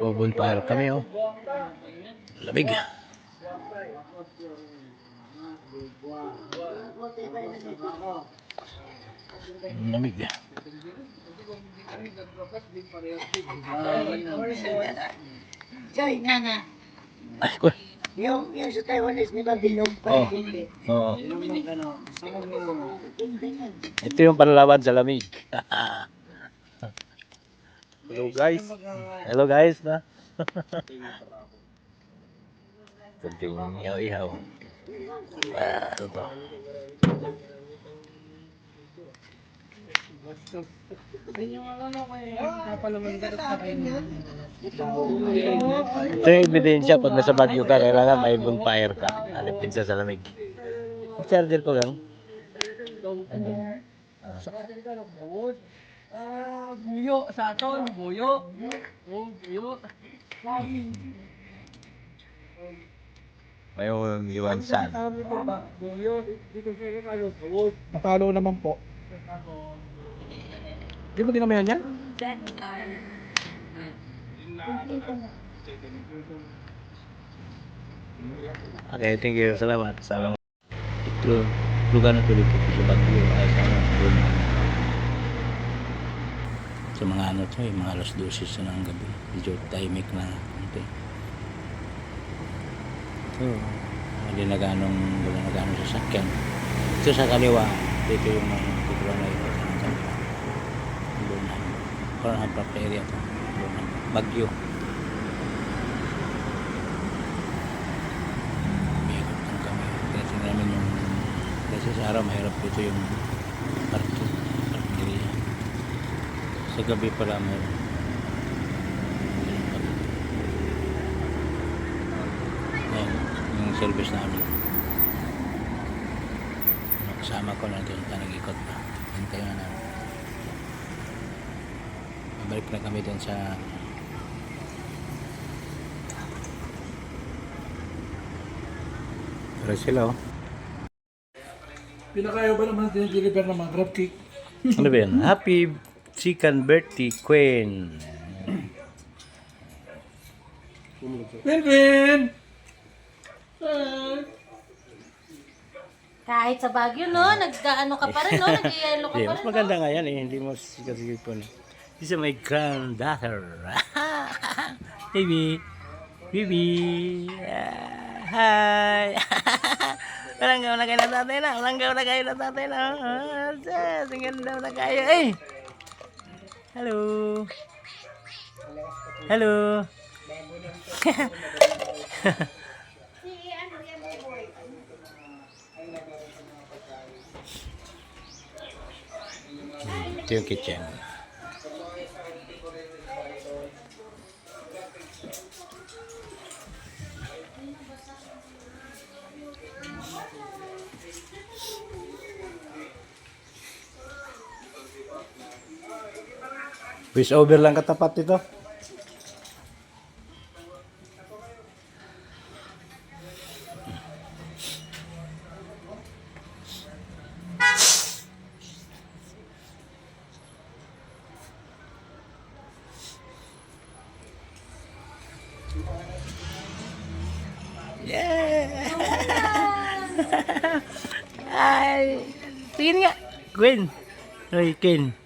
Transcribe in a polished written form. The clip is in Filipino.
Nag-bonfire kami, oh. Lamig. Lamig. Joy, nana. Ay, ko. Yung sa Taiwanese, di ba bilog pa hindi? Oo. Ito yung panlaban sa lamig. Hello guys. Hello guys na. Kunting ihaw-ihaw. Ano to? Ito yung ebidensya pag nasa Baguio ka, kailangan may bonfire ka. Alipin sa lamig. Charger ko lang. Buyo sa aton, buyo. Buyo. May iwansan. Buyo, dito siya kayo. Matalo naman po. Di ba dinamayan yan? Okay, thank you. Salamat. Salamat. Ito, lugar na tuloy ko sa Baguio. Ay, sana doon. Sa mga ano to, mga alas 12 na ng gabi. Medyo tahimik na konti. Ito, wala na ganong sasakyan. Ito sa kaliwa, dito yung titulo na ito sa kaliwa. Doon na. Parang ang proper area to. Doon na. Baguio. Umiikot lang kami. Kasi namin yung kasi sa araw mahirap dito yung parking area. Sa gabi pala meron. Ayan, yung service namin. Kasama ko na doon, nag-ikot pa. Hintay na namin. Mabalik na kami doon sa pero sila, oh. Pinakayo ba naman natin deliver ng mga crab cake? Ano ba yan? Happy chicken birthday, Queen. Win-win! Kahit sa Baguio, no? Nag-ano ka pa rin, no? Nag-yelo ka Yeah, pa mas rin, maganda no? nga yan eh. Hindi mo sikat-sikat po. This is my granddaughter. Baby. Baby. Hi. Walang gaw na kayo na tatay na. Walang gaw na kayo na tatay na. Ang ganda na kayo. Eh. Hello. Hello. Ito yung kitchen. Wish over lang katapat ito. Yeah! Ay! Tingin nga! Gwen! Hoy, Ken!